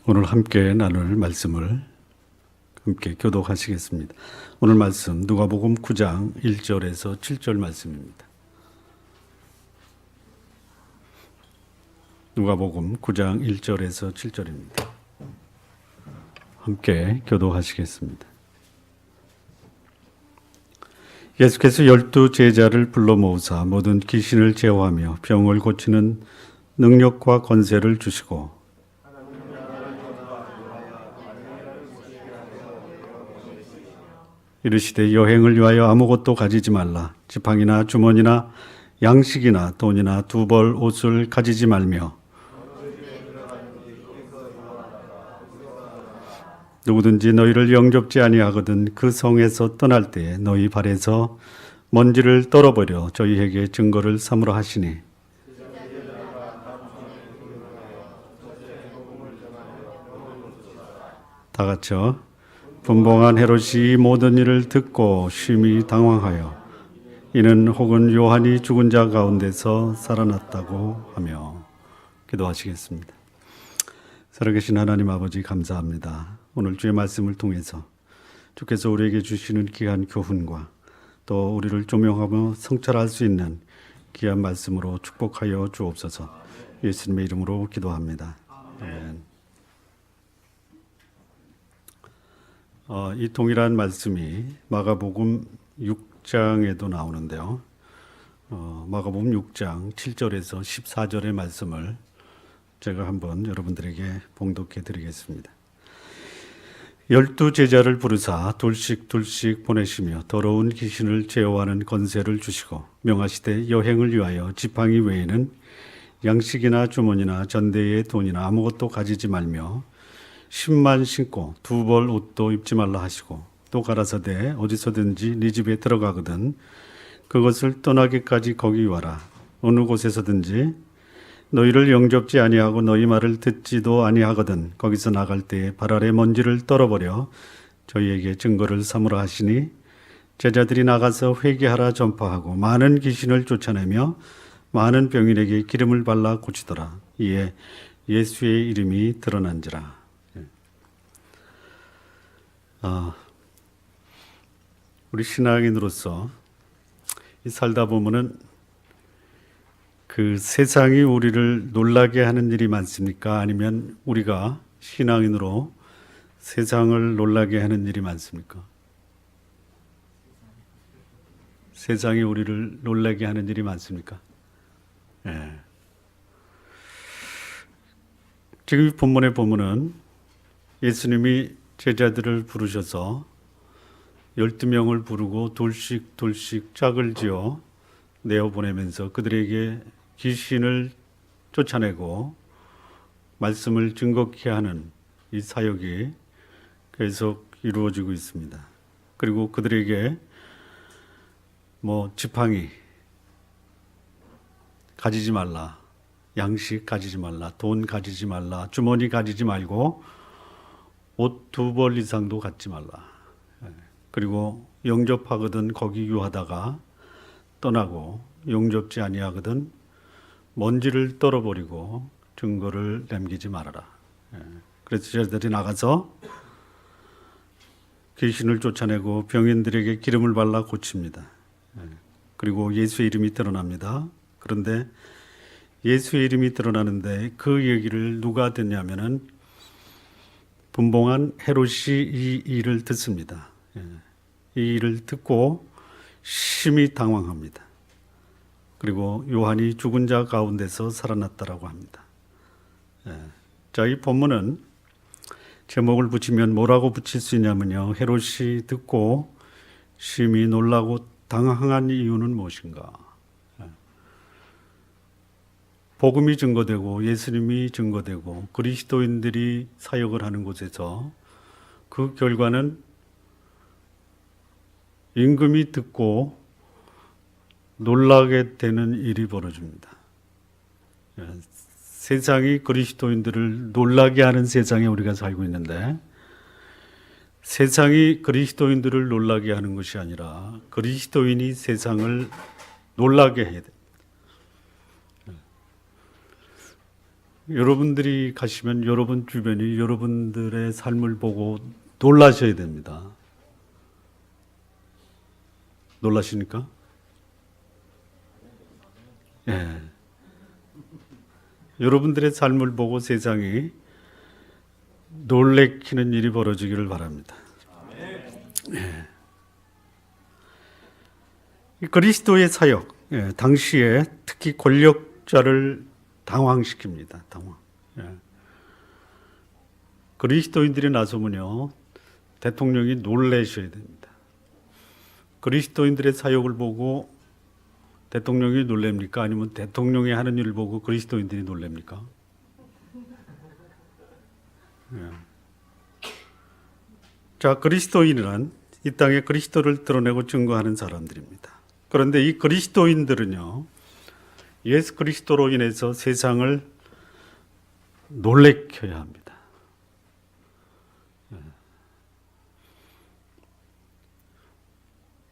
오늘 함께 나눌 말씀을 함께 교독하시겠습니다. 오늘 말씀 누가복음 9장 1절에서 7절 말씀입니다. 누가복음 9장 1절에서 7절입니다. 함께 교독하시겠습니다. 예수께서 12 제자를 불러 모으사 모든 귀신을 제어하며 병을 고치는 능력과 권세를 주시고 이르시되 여행을 위하여 아무것도 가지지 말라. 지팡이나 주머니나 양식이나 돈이나 두 벌 옷을 가지지 말며 누구든지 너희를 영접지 아니하거든 그 성에서 떠날 때에 너희 발에서 먼지를 떨어버려 저희에게 증거를 삼으라 하시니 다 같이요. 분봉한 헤롯이 이 모든 일을 듣고 심히 당황하여 이는 혹은 요한이 죽은 자 가운데서 살아났다고 하며 기도하시겠습니다. 살아계신 하나님 아버지 감사합니다. 오늘 주의 말씀을 통해서 주께서 우리에게 주시는 귀한 교훈과 또 우리를 조명하며 성찰할 수 있는 귀한 말씀으로 축복하여 주옵소서. 예수님의 이름으로 기도합니다. 아멘. 이 동일한 말씀이 마가복음 6장에도 나오는데요. 마가복음 6장 7절에서 14절의 말씀을 제가 한번 여러분들에게 봉독해 드리겠습니다. 12 제자를 부르사 둘씩 보내시며 더러운 귀신을 제어하는 권세를 주시고 명하시되 여행을 위하여 지팡이 외에는 양식이나 주머니나 전대의 돈이나 아무것도 가지지 말며 신만 신고 두 벌 옷도 입지 말라 하시고 또 가라사대 어디서든지 네 집에 들어가거든 그것을 떠나기까지 거기 와라. 어느 곳에서든지 너희를 영접지 아니하고 너희 말을 듣지도 아니하거든 거기서 나갈 때에 발 아래 먼지를 떨어버려 저희에게 증거를 삼으라 하시니 제자들이 나가서 회개하라 전파하고 많은 귀신을 쫓아내며 많은 병인에게 기름을 발라 고치더라. 이에 예수의 이름이 드러난지라. 우리 신앙인으로서 살다 보면은 그 세상이 우리를 놀라게 하는 일이 많습니까? 아니면 우리가 신앙인으로 세상을 놀라게 하는 일이 많습니까? 세상이 우리를 놀라게 하는 일이 많습니까? 예. 지금 본문에 보면은 예수님이 제자들을 부르셔서 12명을 부르고 둘씩 짝을 지어 내어보내면서 그들에게 귀신을 쫓아내고 말씀을 증거케 하는 이 사역이 계속 이루어지고 있습니다. 그리고 그들에게 지팡이 가지지 말라, 양식 가지지 말라, 돈 가지지 말라, 주머니 가지지 말고 옷 두 벌 이상도 갖지 말라. 그리고 영접하거든 거기 유하다가 떠나고 영접지 아니하거든 먼지를 떨어버리고 증거를 남기지 말아라. 그래서 제자들이 나가서 귀신을 쫓아내고 병인들에게 기름을 발라 고칩니다. 그리고 예수의 이름이 드러납니다. 그런데 예수의 이름이 드러나는데 그 얘기를 누가 듣냐면은 분봉한 헤롯이 이 일을 듣습니다. 이 일을 듣고 심히 당황합니다. 그리고 요한이 죽은 자 가운데서 살아났다라고 합니다. 자, 이 본문은 제목을 붙이면 뭐라고 붙일 수 있냐면요. 헤롯이 듣고 심히 놀라고 당황한 이유는 무엇인가? 복음이 증거되고 예수님이 증거되고 그리스도인들이 사역을 하는 곳에서 그 결과는 임금이 듣고 놀라게 되는 일이 벌어집니다. 세상이 그리스도인들을 놀라게 하는 세상에 우리가 살고 있는데 세상이 그리스도인들을 놀라게 하는 것이 아니라 그리스도인이 세상을 놀라게 해야 됩니다. 여러분들이 가시면 여러분 주변이 여러분들의 삶을 보고 놀라셔야 됩니다. 놀라십니까? 예. 여러분들의 삶을 보고 세상이 놀래키는 일이 벌어지기를 바랍니다. 예. 이 그리스도의 사역, 당시에 특히 권력자를 당황시킵니다. 당황. 그리스도인들이 나서면요, 대통령이 놀라셔야 됩니다. 그리스도인들의 사역을 보고 대통령이 놀랍니까? 아니면 대통령이 하는 일을 보고 그리스도인들이 놀랍니까? 자, 그리스도인이란 이 땅에 그리스도를 드러내고 증거하는 사람들입니다. 그런데 이 그리스도인들은요, 예수 그리스도로 인해서 세상을 놀래켜야 합니다.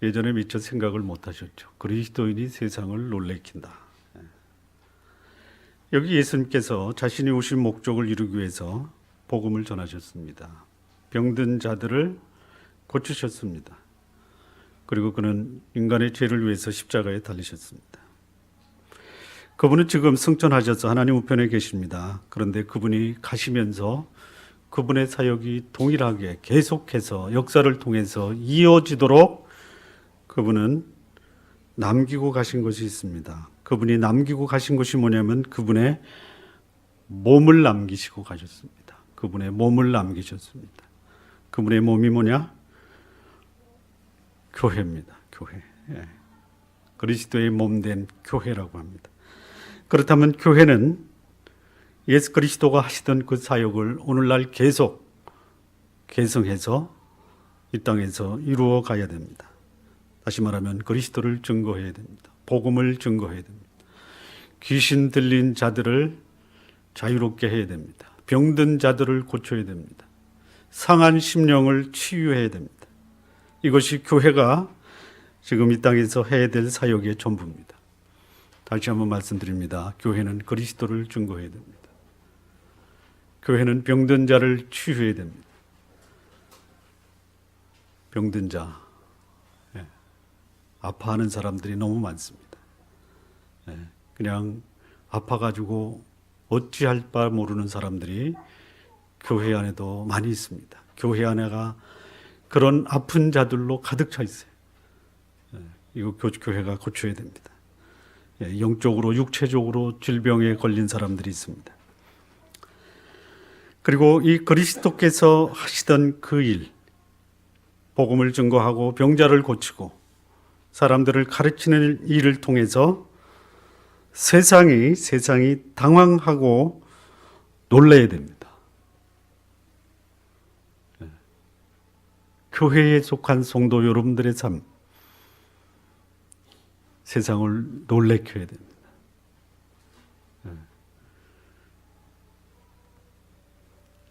예전에 미처 생각을 못 하셨죠. 그리스도인이 세상을 놀래킨다. 여기 예수님께서 자신이 오신 목적을 이루기 위해서 복음을 전하셨습니다. 병든 자들을 고치셨습니다. 그리고 그는 인간의 죄를 위해서 십자가에 달리셨습니다. 그분은 지금 승천하셔서 하나님 우편에 계십니다. 그런데 그분이 가시면서 그분의 사역이 동일하게 계속해서 역사를 통해서 이어지도록 그분은 남기고 가신 것이 있습니다. 그분이 남기고 가신 것이 뭐냐면 그분의 몸을 남기시고 가셨습니다. 그분의 몸을 남기셨습니다. 그분의 몸이 뭐냐? 교회입니다. 교회. 그리스도의 몸된 교회라고 합니다. 그렇다면 교회는 예수 그리스도가 하시던 그 사역을 오늘날 계속 계승해서 이 땅에서 이루어 가야 됩니다. 다시 말하면 그리스도를 증거해야 됩니다. 복음을 증거해야 됩니다. 귀신 들린 자들을 자유롭게 해야 됩니다. 병든 자들을 고쳐야 됩니다. 상한 심령을 치유해야 됩니다. 이것이 교회가 지금 이 땅에서 해야 될 사역의 전부입니다. 다시 한번 말씀드립니다. 교회는 그리스도를 증거해야 됩니다. 교회는 병든 자를 치유해야 됩니다. 병든 자, 아파하는 사람들이 너무 많습니다. 그냥 아파가지고 어찌할 바 모르는 사람들이 교회 안에도 많이 있습니다. 교회 안에가 그런 아픈 자들로 가득 차 있어요. 이거 교회가 고쳐야 됩니다. 영적으로 육체적으로 질병에 걸린 사람들이 있습니다. 그리고 이 그리스도께서 하시던 그 일, 복음을 증거하고 병자를 고치고 사람들을 가르치는 일을 통해서 세상이 당황하고 놀라야 됩니다. 교회에 속한 성도 여러분들의 삶, 세상을 놀래켜야 됩니다.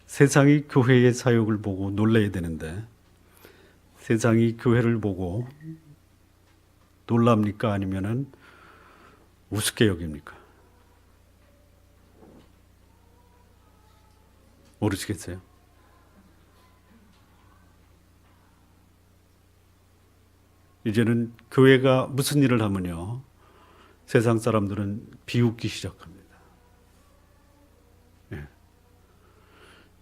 세상이 교회의 사역을 보고 놀라야 되는데 세상이 교회를 보고 놀랍니까? 아니면은 우습게 여깁니까? 모르시겠어요? 이제는 교회가 무슨 일을 하면요, 세상 사람들은 비웃기 시작합니다.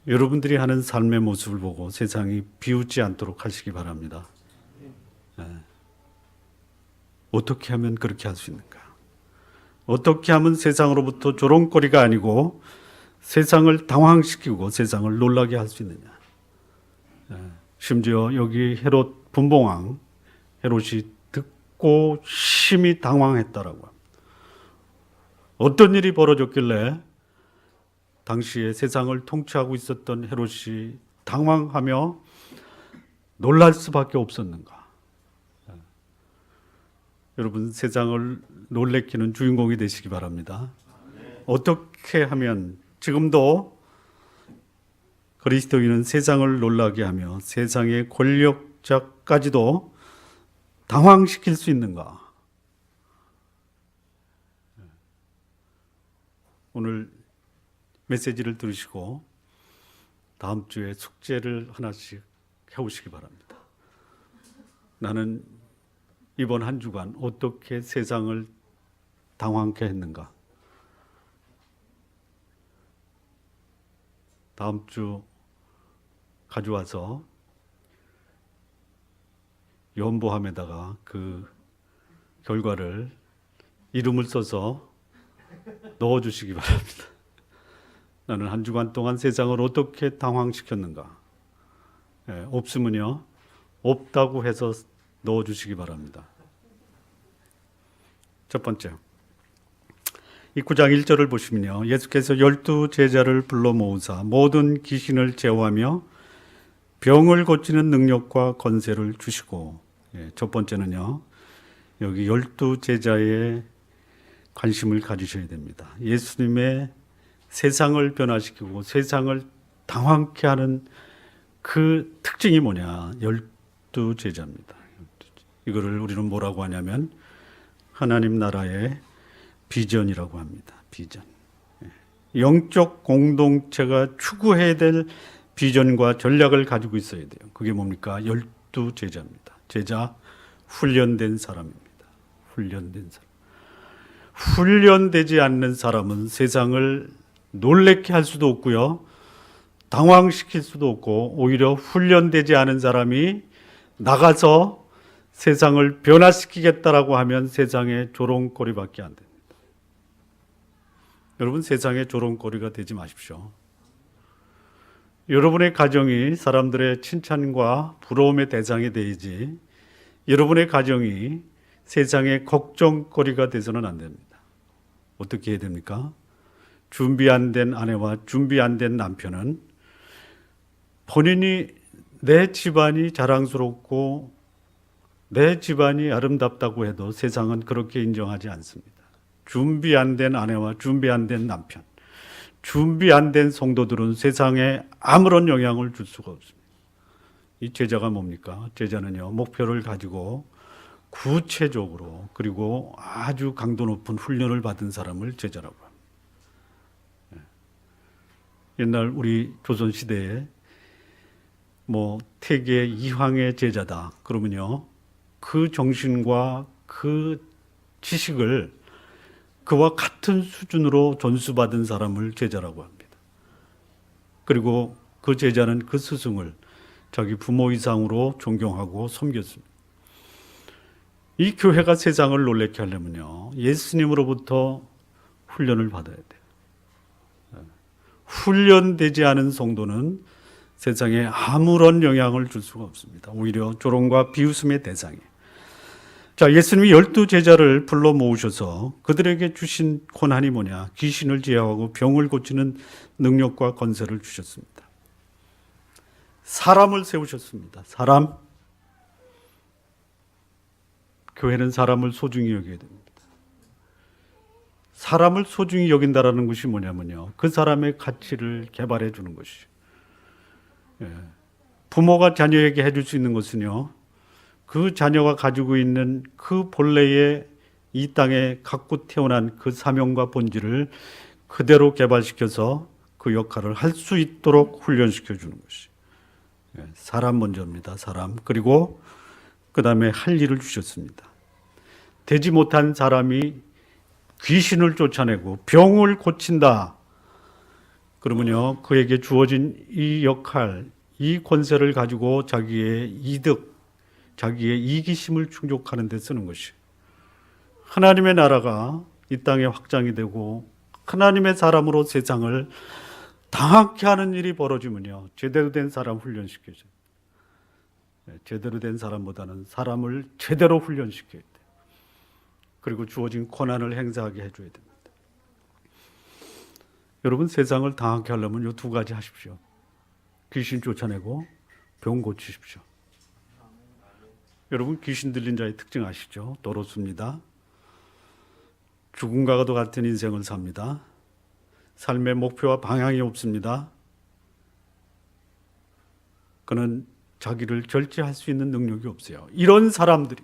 여러분들이 하는 삶의 모습을 보고 세상이 비웃지 않도록 하시기 바랍니다. 어떻게 하면 그렇게 할 수 있는가? 어떻게 하면 세상으로부터 조롱거리가 아니고 세상을 당황시키고 세상을 놀라게 할 수 있느냐? 심지어 여기 헤롯 분봉왕, 헤롯이 듣고 심히 당황했다라고 합니다. 어떤 일이 벌어졌길래 당시에 세상을 통치하고 있었던 헤롯이 당황하며 놀랄 수밖에 없었는가? 여러분, 세상을 놀래키는 주인공이 되시기 바랍니다. 어떻게 하면 지금도 그리스도인은 세상을 놀라게 하며 세상의 권력자까지도 당황시킬 수 있는가? 오늘 메시지를 들으시고 다음 주에 숙제를 하나씩 해오시기 바랍니다. 나는 이번 한 주간 어떻게 세상을 당황케 했는가? 다음 주 가져와서 연보함에다가 그 결과를 이름을 써서 넣어주시기 바랍니다. 나는 한 주간 동안 세상을 어떻게 당황시켰는가? 없으면요, 없다고 해서 넣어주시기 바랍니다. 첫 번째, 이 9장 1절을 보시면요, 예수께서 12 제자를 불러 모으사 모든 귀신을 제어하며 병을 고치는 능력과 권세를 주시고, 첫 번째는요, 여기 12 제자의 관심을 가지셔야 됩니다. 예수님의 세상을 변화시키고 세상을 당황케 하는 그 특징이 뭐냐? 12 제자입니다. 이거를 우리는 뭐라고 하냐면 하나님 나라의 비전이라고 합니다. 비전. 영적 공동체가 추구해야 될 비전과 전략을 가지고 있어야 돼요. 그게 뭡니까? 12 제자입니다. 제자, 훈련된 사람입니다. 훈련된 사람. 훈련되지 않는 사람은 세상을 놀래게 할 수도 없고요, 당황시킬 수도 없고, 오히려 훈련되지 않은 사람이 나가서 세상을 변화시키겠다라고 하면 세상의 조롱거리밖에 안 됩니다. 여러분, 세상의 조롱거리가 되지 마십시오. 여러분의 가정이 사람들의 칭찬과 부러움의 대상이 되지, 여러분의 가정이 세상의 걱정거리가 돼서는 안 됩니다. 어떻게 해야 됩니까? 준비 안 된 아내와 준비 안 된 남편은 본인이 내 집안이 자랑스럽고 내 집안이 아름답다고 해도 세상은 그렇게 인정하지 않습니다. 준비 안 된 아내와 준비 안 된 남편, 준비 안 된 성도들은 세상에 아무런 영향을 줄 수가 없습니다. 이 제자가 뭡니까? 제자는요, 목표를 가지고 구체적으로 그리고 아주 강도 높은 훈련을 받은 사람을 제자라고 합니다. 옛날 우리 조선시대에 태계 이황의 제자다 그러면요, 그 정신과 그 지식을 그와 같은 수준으로 전수받은 사람을 제자라고 합니다. 그리고 그 제자는 그 스승을 자기 부모 이상으로 존경하고 섬겼습니다. 이 교회가 세상을 놀래게 하려면요, 예수님으로부터 훈련을 받아야 돼요. 훈련되지 않은 성도는 세상에 아무런 영향을 줄 수가 없습니다. 오히려 조롱과 비웃음의 대상이에요. 자, 예수님이 12 제자를 불러 모으셔서 그들에게 주신 권한이 뭐냐? 귀신을 제어하고 병을 고치는 능력과 권세를 주셨습니다. 사람을 세우셨습니다. 사람. 교회는 사람을 소중히 여겨야 됩니다. 사람을 소중히 여긴다라는 것이 뭐냐면요, 그 사람의 가치를 개발해 주는 것이죠. 부모가 자녀에게 해줄 수 있는 것은요, 그 자녀가 가지고 있는 그 본래의 이 땅에 갖고 태어난 그 사명과 본질을 그대로 개발시켜서 그 역할을 할 수 있도록 훈련시켜 주는 것이. 사람 먼저입니다. 사람. 그리고 그 다음에 할 일을 주셨습니다. 되지 못한 사람이 귀신을 쫓아내고 병을 고친다. 그러면요, 그에게 주어진 이 역할, 이 권세를 가지고 자기의 이득, 자기의 이기심을 충족하는 데 쓰는 것이. 하나님의 나라가 이 땅에 확장이 되고 하나님의 사람으로 세상을 당하게 하는 일이 벌어지면요, 제대로 된 사람 훈련시켜줘요. 제대로 된 사람보다는 사람을 제대로 훈련시켜야 돼요. 그리고 주어진 권한을 행사하게 해줘야 됩니다. 여러분, 세상을 당하게 하려면 이 두 가지 하십시오. 귀신 쫓아내고 병 고치십시오. 여러분, 귀신 들린 자의 특징 아시죠? 더럽습니다. 죽음과도 같은 인생을 삽니다. 삶의 목표와 방향이 없습니다. 그는 자기를 절제할 수 있는 능력이 없어요. 이런 사람들이,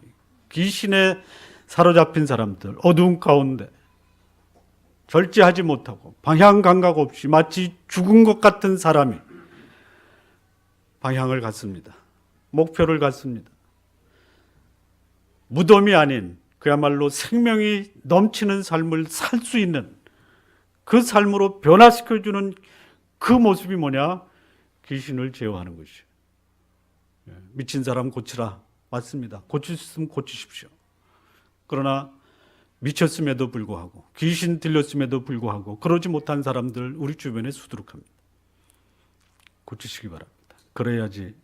귀신에 사로잡힌 사람들, 어두운 가운데 절제하지 못하고 방향 감각 없이 마치 죽은 것 같은 사람이 방향을 갖습니다. 목표를 갖습니다. 무덤이 아닌 그야말로 생명이 넘치는 삶을 살 수 있는 그 삶으로 변화시켜주는 그 모습이 뭐냐? 귀신을 제어하는 것이에요. 미친 사람 고치라. 맞습니다. 고칠 수 있으면 고치십시오. 그러나 미쳤음에도 불구하고 귀신 들렸음에도 불구하고 그러지 못한 사람들 우리 주변에 수두룩합니다. 고치시기 바랍니다. 그래야지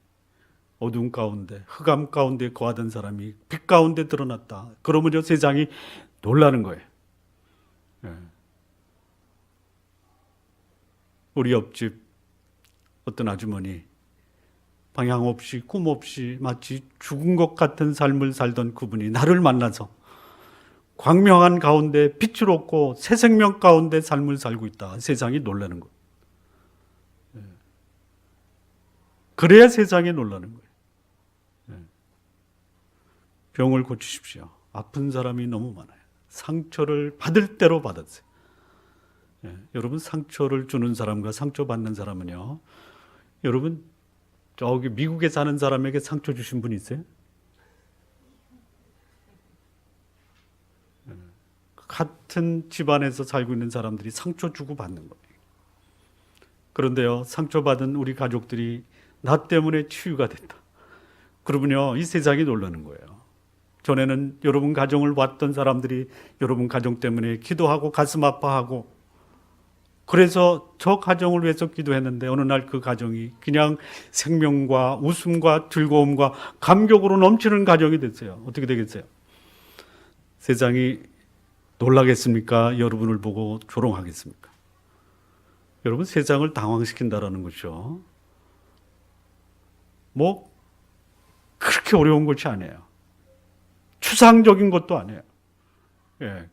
어두운 가운데 흑암 가운데 거하던 사람이 빛 가운데 드러났다. 그러면요 세상이 놀라는 거예요. 우리 옆집 어떤 아주머니 방향 없이 꿈 없이 마치 죽은 것 같은 삶을 살던 그분이 나를 만나서 광명한 가운데 빛을 얻고 새 생명 가운데 삶을 살고 있다. 세상이 놀라는 거예요. 그래야 세상이 놀라는 거예요. 병을 고치십시오. 아픈 사람이 너무 많아요. 상처를 받을 대로 받았어요. 여러분 상처를 주는 사람과 상처받는 사람은요. 여러분 저기 미국에 사는 사람에게 상처 주신 분 있어요? 같은 집안에서 살고 있는 사람들이 상처 주고 받는 거예요. 그런데요, 상처받은 우리 가족들이 나 때문에 치유가 됐다. 그러면요, 이 세상이 놀라는 거예요. 전에는 여러분 가정을 봤던 사람들이 여러분 가정 때문에 기도하고 가슴 아파하고 그래서 저 가정을 위해서 기도했는데 어느 날 그 가정이 그냥 생명과 웃음과 즐거움과 감격으로 넘치는 가정이 됐어요. 어떻게 되겠어요? 세상이 놀라겠습니까? 여러분을 보고 조롱하겠습니까? 여러분 세상을 당황시킨다라는 것이죠. 뭐 그렇게 어려운 것이 아니에요. 추상적인 것도 아니에요.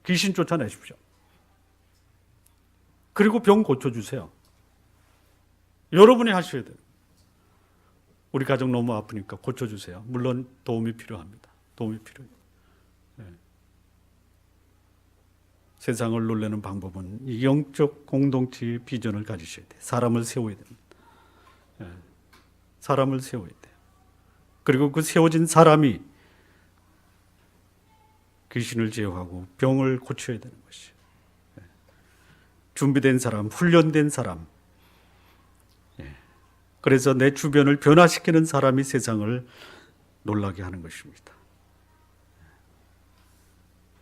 귀신 쫓아내십시오. 그리고 병 고쳐주세요. 여러분이 하셔야 돼요. 우리 가정 너무 아프니까 고쳐주세요. 물론 도움이 필요합니다. 도움이 필요해요. 세상을 놀라는 방법은 이 영적 공동체의 비전을 가지셔야 돼요. 사람을 세워야 됩니다. 사람을 세워야 돼요. 그리고 그 세워진 사람이 귀신을 제어하고 병을 고쳐야 되는 것이에요. 준비된 사람, 훈련된 사람. 그래서 내 주변을 변화시키는 사람이 세상을 놀라게 하는 것입니다.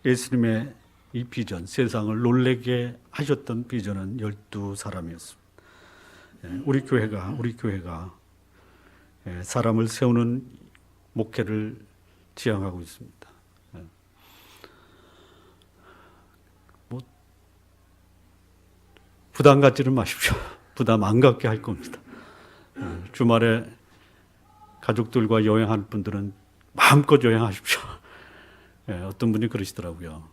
예수님의 이 비전, 세상을 놀라게 하셨던 비전은 12사람이었습니다. 우리 교회가 사람을 세우는 목회를 지향하고 있습니다. 부담 갖지는 마십시오. 부담 안 갖게 할 겁니다. 주말에 가족들과 여행하는 분들은 마음껏 여행하십시오. 어떤 분이 그러시더라고요.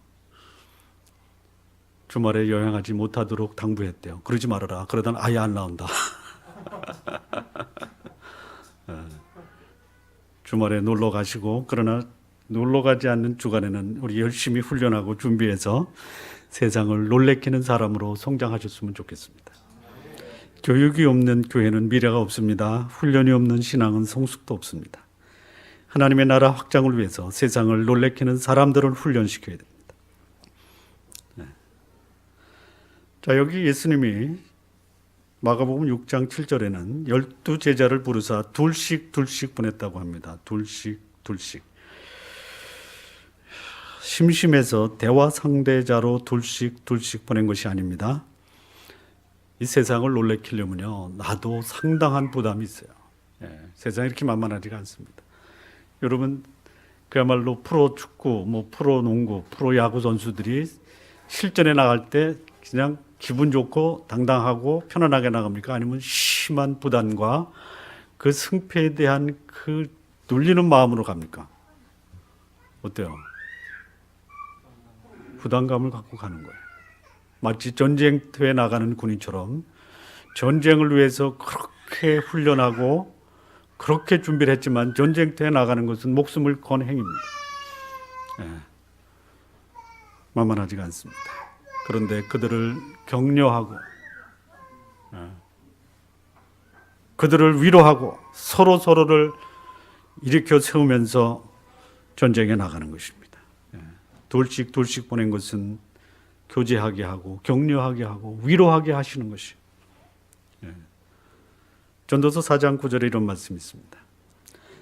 주말에 여행하지 못하도록 당부했대요. 그러지 말아라. 그러다는 아예 안 나온다. 주말에 놀러 가시고 그러나 놀러 가지 않는 주간에는 우리 열심히 훈련하고 준비해서 세상을 놀래키는 사람으로 성장하셨으면 좋겠습니다. 교육이 없는 교회는 미래가 없습니다. 훈련이 없는 신앙은 성숙도 없습니다. 하나님의 나라 확장을 위해서 세상을 놀래키는 사람들을 훈련시켜야 됩니다. 자, 여기 예수님이 마가복음 6장 7절에는 12제자를 부르사 둘씩 보냈다고 합니다. 둘씩. 심심해서 대화 상대자로 둘씩 보낸 것이 아닙니다. 이 세상을 놀래키려면요, 나도 상당한 부담이 있어요. 세상이 이렇게 만만하지가 않습니다. 여러분, 그야말로 프로 축구, 프로 농구, 프로 야구 선수들이 실전에 나갈 때 그냥 기분 좋고 당당하고 편안하게 나갑니까? 아니면 심한 부담과 그 승패에 대한 그 눌리는 마음으로 갑니까? 어때요? 부담감을 갖고 가는 거예요. 마치 전쟁터에 나가는 군인처럼 전쟁을 위해서 그렇게 훈련하고 그렇게 준비를 했지만 전쟁터에 나가는 것은 목숨을 건 행위입니다. 만만하지가 않습니다. 그런데 그들을 격려하고 그들을 위로하고 서로를 일으켜 세우면서 전쟁에 나가는 것입니다. 둘씩 보낸 것은 교제하게 하고 격려하게 하고 위로하게 하시는 것이. 전도서 4장 9절에 이런 말씀이 있습니다.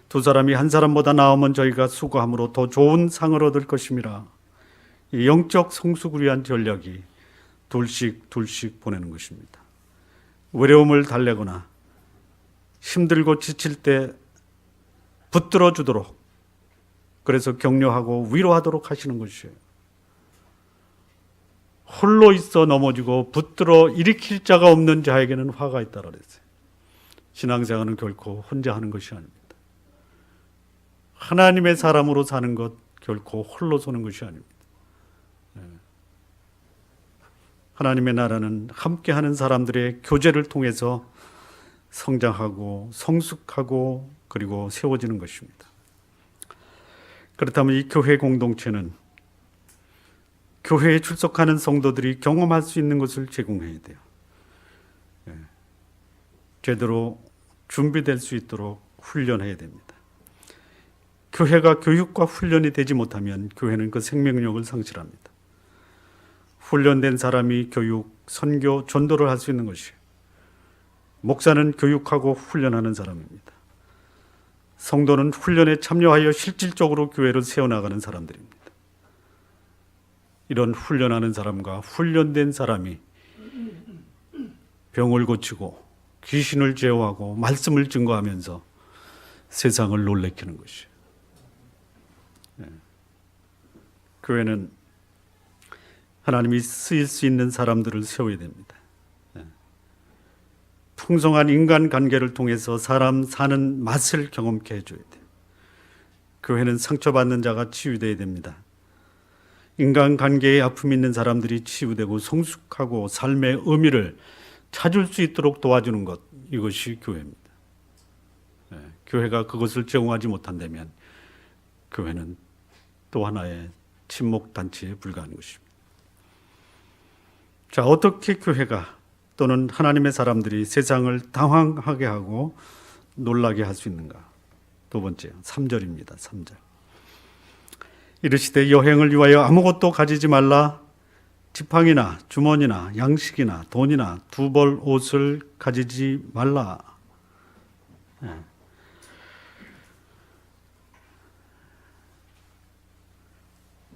두 사람이 한 사람보다 나으면 저희가 수고함으로 더 좋은 상을 얻을 것임이라. 이 영적 성숙을 위한 전략이 둘씩 보내는 것입니다. 외로움을 달래거나 힘들고 지칠 때 붙들어 주도록, 그래서 격려하고 위로하도록 하시는 것이에요. 홀로 있어 넘어지고 붙들어 일으킬 자가 없는 자에게는 화가 있다라 그랬어요. 신앙생활은 결코 혼자 하는 것이 아닙니다. 하나님의 사람으로 사는 것 결코 홀로 서는 것이 아닙니다. 하나님의 나라는 함께하는 사람들의 교제를 통해서 성장하고 성숙하고 그리고 세워지는 것입니다. 그렇다면 이 교회 공동체는 교회에 출석하는 성도들이 경험할 수 있는 것을 제공해야 돼요. 제대로 준비될 수 있도록 훈련해야 됩니다. 교회가 교육과 훈련이 되지 못하면 교회는 그 생명력을 상실합니다. 훈련된 사람이 교육, 선교, 전도를 할 수 있는 것이에요. 목사는 교육하고 훈련하는 사람입니다. 성도는 훈련에 참여하여 실질적으로 교회를 세워나가는 사람들입니다. 이런 훈련하는 사람과 훈련된 사람이 병을 고치고 귀신을 제어하고 말씀을 증거하면서 세상을 놀래키는 것이에요. 교회는 하나님이 쓰일 수 있는 사람들을 세워야 됩니다. 풍성한 인간관계를 통해서 사람 사는 맛을 경험케 해줘야 돼요. 교회는 상처받는 자가 치유되어야 됩니다. 인간관계에 아픔이 있는 사람들이 치유되고 성숙하고 삶의 의미를 찾을 수 있도록 도와주는 것, 이것이 교회입니다. 교회가 그것을 제공하지 못한다면 교회는 또 하나의 침묵단체에 불과한 것입니다. 자, 어떻게 교회가 또는 하나님의 사람들이 세상을 당황하게 하고 놀라게 할 수 있는가? 두 번째, 3절입니다. 3절. 이르시되 여행을 위하여 아무것도 가지지 말라. 지팡이나 주머니나 양식이나 돈이나 두 벌 옷을 가지지 말라.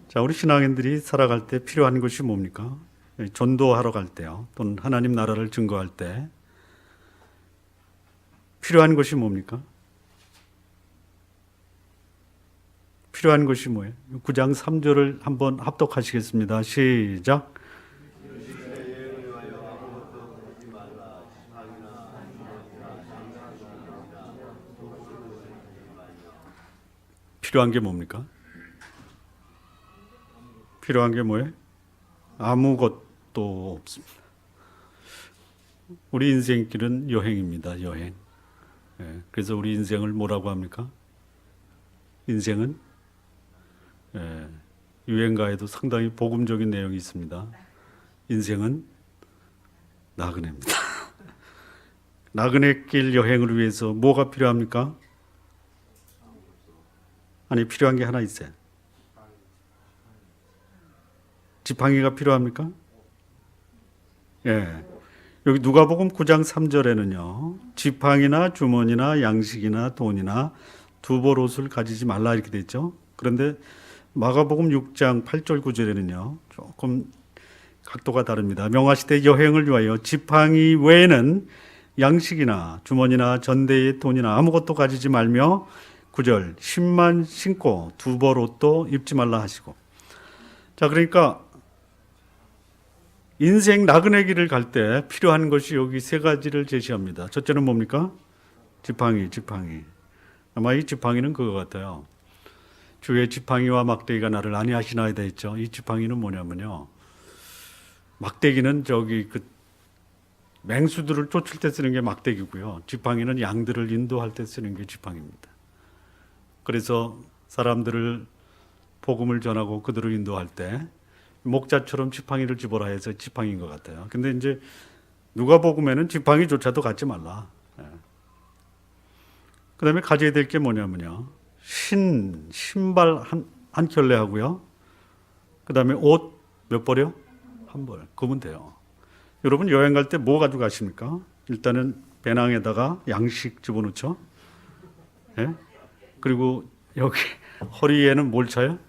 자, 우리 신앙인들이 살아갈 때 필요한 것이 뭡니까? 전도하러 갈 때요, 또는 하나님 나라를 증거할 때 필요한 것이 뭡니까? 필요한 것이 뭐예요? 9장 3절을 한번 합독하시겠습니다. 시작. 필요한 게 뭡니까? 필요한 게 뭐예요? 아무것도 없습니다. 우리 인생길은 여행입니다. 여행. 그래서 우리 인생을 뭐라고 합니까? 인생은 유행가에도 상당히 복음적인 내용이 있습니다. 인생은 나그네입니다. 나그네 길 여행을 위해서 뭐가 필요합니까? 아니, 필요한 게 하나 있어요. 지팡이가 필요합니까? 여기 누가복음 9장 3절에는요, 지팡이나 주머니나 양식이나 돈이나 두 벌 옷을 가지지 말라 이렇게 돼 있죠. 그런데 마가복음 6장 8절 9절에는요 조금 각도가 다릅니다. 명하시되 여행을 위하여 지팡이 외에는 양식이나 주머니나 전대의 돈이나 아무것도 가지지 말며 9절 신만 신고 두 벌 옷도 입지 말라 하시고. 자, 그러니까 인생 나그네 길을 갈 때 필요한 것이 여기 세 가지를 제시합니다. 첫째는 뭡니까? 지팡이. 아마 이 지팡이는 그거 같아요. 주의 지팡이와 막대기가 나를 안위하시나이다 돼 있죠. 이 지팡이는 뭐냐면요, 막대기는 저기 그 맹수들을 쫓을 때 쓰는 게 막대기고요, 지팡이는 양들을 인도할 때 쓰는 게 지팡이입니다. 그래서 사람들을 복음을 전하고 그들을 인도할 때 목자처럼 지팡이를 집어라 해서 지팡이인 것 같아요. 근데 이제 누가복음에는 지팡이조차도 갖지 말라. 그다음에 가져야 될 게 뭐냐면요, 신발 한 켤레 하고요. 그다음에 옷 몇 벌이요? 한 벌. 그러면 돼요. 여러분 여행 갈 때 뭐 가지고 가십니까? 일단은 배낭에다가 양식 집어넣죠. 예? 그리고 여기 허리에는 뭘 차요?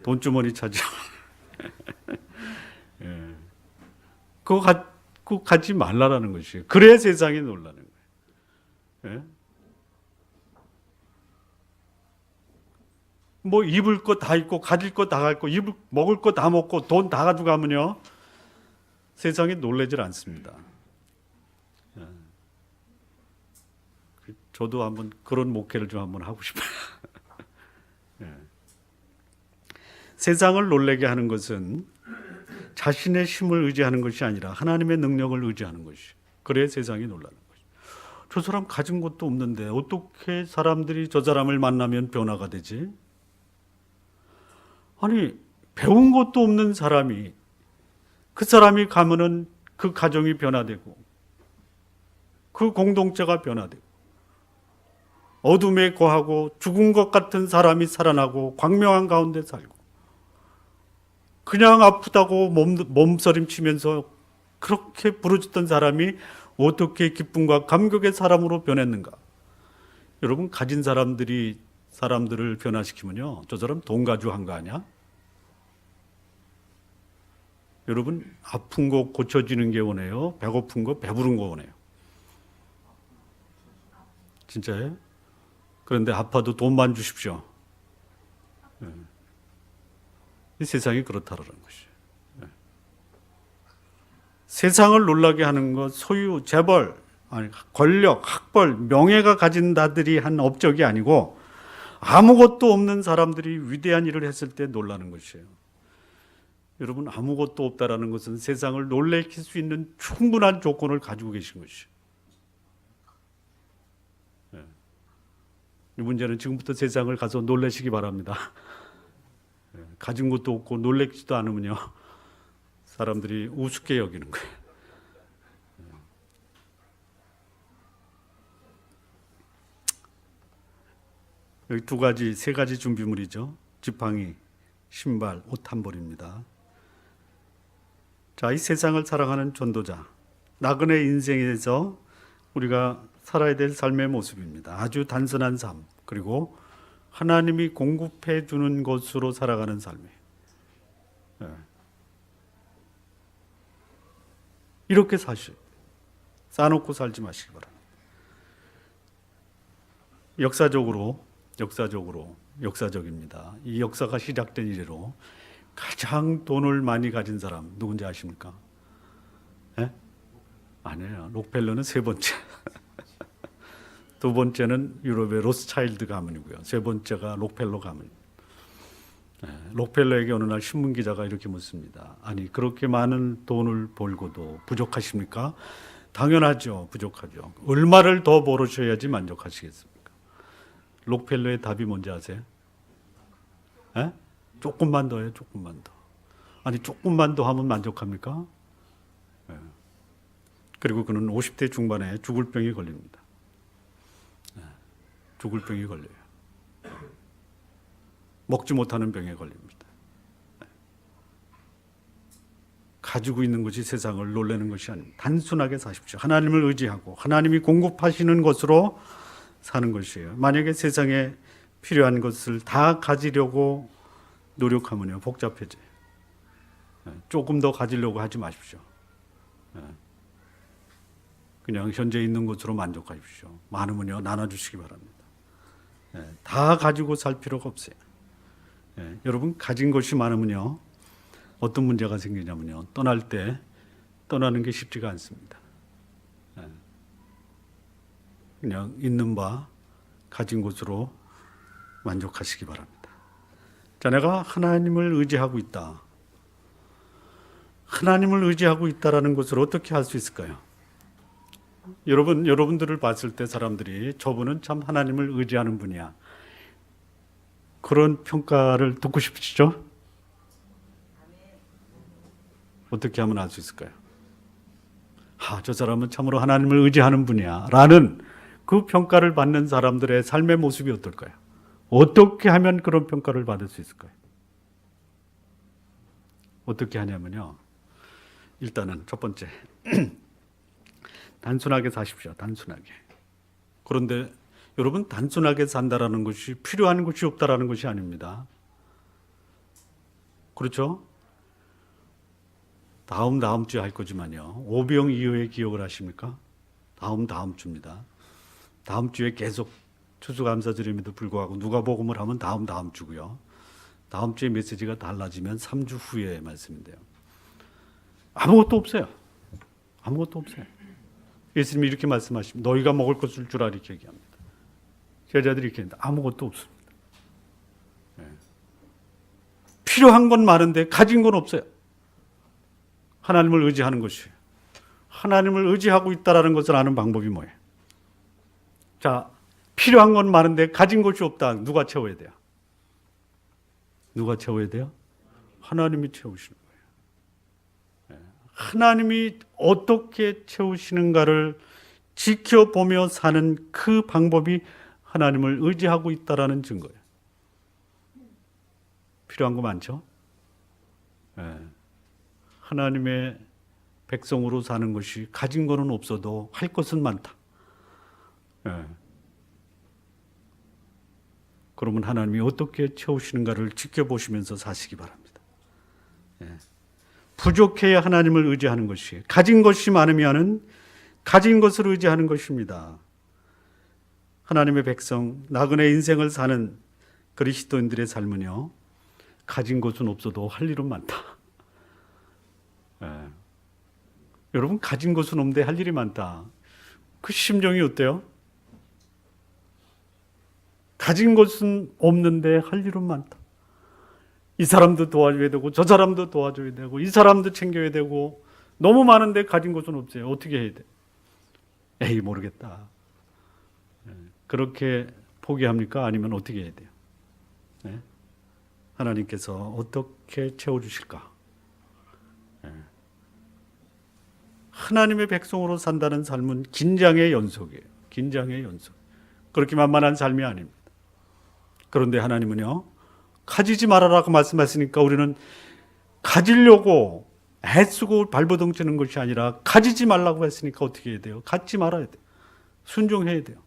돈주머니 차죠. 예. 그거 갖고 가지 말라라는 것이에요. 그래야 세상이 놀라는 거예요. 예? 뭐 입을 거 다 입고 가질 거 다 갖고 먹을 거 다 먹고 돈 다 가져가면요, 세상이 놀라질 않습니다. 예. 저도 한번 그런 목회를 좀 한번 하고 싶어요. 예. 세상을 놀라게 하는 것은 자신의 힘을 의지하는 것이 아니라 하나님의 능력을 의지하는 것이. 그래야 세상이 놀라는 것이. 저 사람 가진 것도 없는데 어떻게 사람들이 저 사람을 만나면 변화가 되지? 아니, 배운 것도 없는 사람이, 그 사람이 가면은 그 가정이 변화되고 그 공동체가 변화되고 어둠에 거하고 죽은 것 같은 사람이 살아나고 광명한 가운데 살고, 그냥 아프다고 몸서림치면서 그렇게 부르짖던 사람이 어떻게 기쁨과 감격의 사람으로 변했는가? 여러분, 가진 사람들을 변화시키면요, 저 사람 돈 가지고 한 거 아니야? 여러분, 아픈 거 고쳐지는 게 원해요? 배고픈 거 배부른 거 원해요? 진짜예요? 그런데 아파도 돈만 주십시오. 이 세상이 그렇다라는 것이에요. 세상을 놀라게 하는 것, 소유, 재벌, 권력, 학벌, 명예가 가진 자들이 한 업적이 아니고 아무것도 없는 사람들이 위대한 일을 했을 때 놀라는 것이에요. 여러분, 아무것도 없다라는 것은 세상을 놀래킬 수 있는 충분한 조건을 가지고 계신 것이에요. 이 문제는 지금부터 세상을 가서 놀라시기 바랍니다. 가진 것도 없고 놀래지도 않으면요, 사람들이 우습게 여기는 거예요. 여기 세 가지 준비물이죠. 지팡이, 신발, 옷 한 벌입니다. 자, 이 세상을 살아가는 전도자, 나그네 인생에서 우리가 살아야 될 삶의 모습입니다. 아주 단순한 삶, 그리고 하나님이 공급해 주는 것으로 살아가는 삶이에요. 이렇게 쌓아놓고 살지 마시기 바랍니다. 역사적입니다. 이 역사가 시작된 이래로 가장 돈을 많이 가진 사람 누군지 아십니까? 예? 아니에요. 록펠러는 세 번째. 두 번째는 유럽의 로스차일드 가문이고요. 세 번째가 록펠러 가문. 록펠러에게 어느 날 신문 기자가 이렇게 묻습니다. 아니, 그렇게 많은 돈을 벌고도 부족하십니까? 당연하죠. 부족하죠. 얼마를 더 벌으셔야지 만족하시겠습니까? 록펠러의 답이 뭔지 아세요? 에? 조금만 더요. 조금만 더. 아니, 조금만 더 하면 만족합니까? 그리고 그는 50대 중반에 죽을 병이 걸립니다. 죽을 병이 걸려요. 먹지 못하는 병에 걸립니다. 가지고 있는 것이 세상을 놀라는 것이 아닙니다. 단순하게 사십시오. 하나님을 의지하고 하나님이 공급하시는 것으로 사는 것이에요. 만약에 세상에 필요한 것을 다 가지려고 노력하면요, 복잡해져요. 조금 더 가지려고 하지 마십시오. 그냥 현재 있는 것으로 만족하십시오. 많으면요, 나눠주시기 바랍니다. 다 가지고 살 필요가 없어요. 여러분, 가진 것이 많으면요, 어떤 문제가 생기냐면요, 떠날 때 떠나는 게 쉽지가 않습니다. 그냥 있는 바 가진 것으로 만족하시기 바랍니다. 자, 내가 하나님을 의지하고 있다. 하나님을 의지하고 있다라는 것을 어떻게 할 수 있을까요? 여러분들을 봤을 때 사람들이 저분은 참 하나님을 의지하는 분이야, 그런 평가를 듣고 싶으시죠? 어떻게 하면 알 수 있을까요? 저 사람은 참으로 하나님을 의지하는 분이야 라는 그 평가를 받는 사람들의 삶의 모습이 어떨까요? 어떻게 하면 그런 평가를 받을 수 있을까요? 어떻게 하냐면요, 일단은 첫 번째 단순하게 사십시오. 단순하게. 그런데 여러분, 단순하게 산다라는 것이 필요한 것이 없다라는 것이 아닙니다. 그렇죠? 다음 주에 할 거지만요, 오병 이후에 기억을 하십니까? 다음 주입니다. 다음 주에 계속 추수감사절임에도 불구하고 누가복음을 하면 다음 주고요. 다음 주에 메시지가 달라지면 3주 후의 말씀인데요. 아무것도 없어요. 아무것도 없어요. 예수님이 이렇게 말씀하십니다. 너희가 먹을 것을 주라 이렇게 얘기합니다. 제자들이 이렇게 했는데 아무것도 없습니다. 필요한 건 많은데 가진 건 없어요. 하나님을 의지하는 것이에요. 하나님을 의지하고 있다는 것을 아는 방법이 뭐예요? 자, 필요한 건 많은데 가진 것이 없다. 누가 채워야 돼요? 누가 채워야 돼요? 하나님이 채우시는 거예요. 하나님이 어떻게 채우시는가를 지켜보며 사는 그 방법이 하나님을 의지하고 있다는 증거예요. 필요한 거 많죠? 하나님의 백성으로 사는 것이 가진 거는 없어도 할 것은 많다. 그러면 하나님이 어떻게 채우시는가를 지켜보시면서 사시기 바랍니다. 부족해야 하나님을 의지하는 것이, 가진 것이 많으면 가진 것을 의지하는 것입니다. 하나님의 백성, 나그네 인생을 사는 그리스도인들의 삶은요, 가진 것은 없어도 할 일은 많다. 여러분, 가진 것은 없는데 할 일이 많다. 그 심정이 어때요? 가진 것은 없는데 할 일은 많다. 이 사람도 도와줘야 되고 저 사람도 도와줘야 되고 이 사람도 챙겨야 되고 너무 많은데 가진 것은 없어요. 어떻게 해야 돼? 에이, 모르겠다. 그렇게 포기합니까? 아니면 어떻게 해야 돼요? 하나님께서 어떻게 채워주실까? 하나님의 백성으로 산다는 삶은 긴장의 연속이에요. 긴장의 연속. 그렇게 만만한 삶이 아닙니다. 그런데 하나님은요, 가지지 말아라고 말씀하시니까 우리는 가지려고 애쓰고 발버둥 치는 것이 아니라 가지지 말라고 했으니까 어떻게 해야 돼요? 갖지 말아야 돼요. 순종해야 돼요.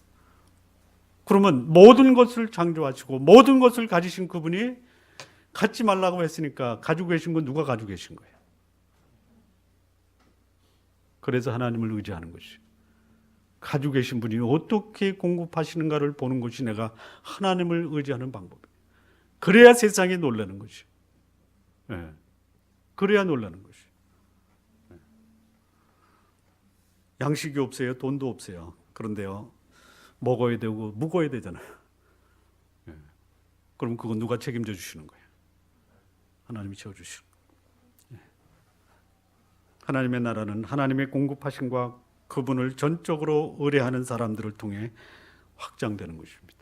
그러면 모든 것을 창조하시고 모든 것을 가지신 그분이 갖지 말라고 했으니까 가지고 계신 건 누가 가지고 계신 거예요? 그래서 하나님을 의지하는 것이, 가지고 계신 분이 어떻게 공급하시는가를 보는 것이 내가 하나님을 의지하는 방법이에요. 그래야 세상이 놀라는 것이. 그래야 놀라는 것이. 양식이 없어요. 돈도 없어요. 그런데요, 먹어야 되고 묵어야 되잖아요. 그럼 그건 누가 책임져 주시는 거예요? 하나님이 채워주시는 거예요. 하나님의 나라는 하나님의 공급하심과 그분을 전적으로 의뢰하는 사람들을 통해 확장되는 것입니다.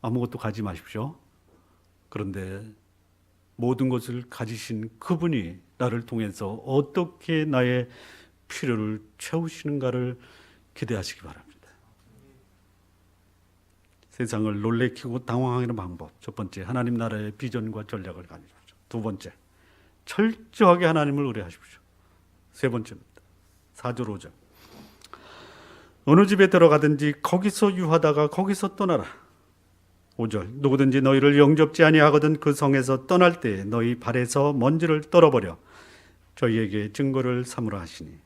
아무것도 가지 마십시오. 그런데 모든 것을 가지신 그분이 나를 통해서 어떻게 나의 필요를 채우시는가를 기대하시기 바랍니다. 세상을 놀래키고 당황하는 방법. 첫 번째, 하나님 나라의 비전과 전략을 가지십시오. 두 번째, 철저하게 하나님을 의뢰하십시오. 세 번째입니다. 4절 5절. 어느 집에 들어가든지 거기서 유하다가 거기서 떠나라. 5절. 누구든지 너희를 영접지 아니하거든 그 성에서 떠날 때 너희 발에서 먼지를 떨어버려 저희에게 증거를 삼으라 하시니.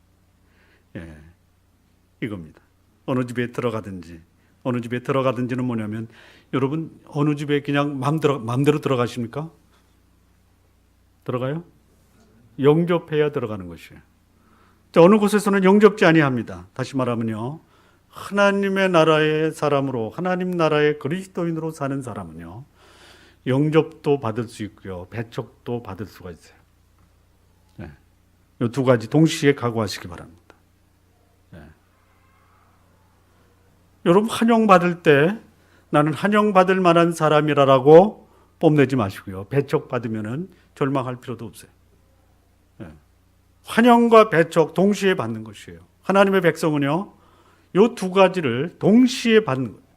이겁니다. 어느 집에 들어가든지. 어느 집에 들어가든지는 뭐냐면, 여러분, 어느 집에 그냥 마음대로 들어가십니까? 들어가요? 영접해야 들어가는 것이에요. 어느 곳에서는 영접지 아니합니다. 다시 말하면요, 하나님의 나라의 사람으로, 하나님 나라의 그리스도인으로 사는 사람은요, 영접도 받을 수 있고요, 배척도 받을 수가 있어요. 이 두 가지 동시에 각오하시기 바랍니다. 여러분, 환영받을 때 나는 환영받을 만한 사람이라고 뽐내지 마시고요, 배척받으면 절망할 필요도 없어요. 환영과 배척 동시에 받는 것이에요. 하나님의 백성은요, 이 두 가지를 동시에 받는 거예요.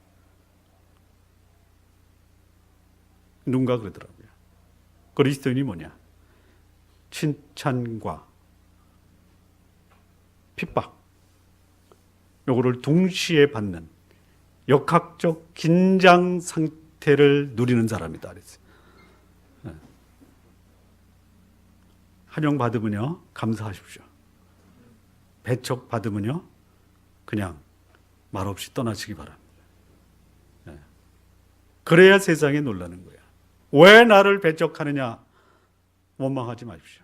누군가 그러더라고요. 그리스도인이 뭐냐? 칭찬과 핍박, 요거를 동시에 받는 역학적 긴장 상태를 누리는 사람이다 그랬어요. 환영 받으면요, 감사하십시오. 배척 받으면요, 그냥 말없이 떠나시기 바랍니다. 그래야 세상에 놀라는 거야. 왜 나를 배척하느냐? 원망하지 마십시오.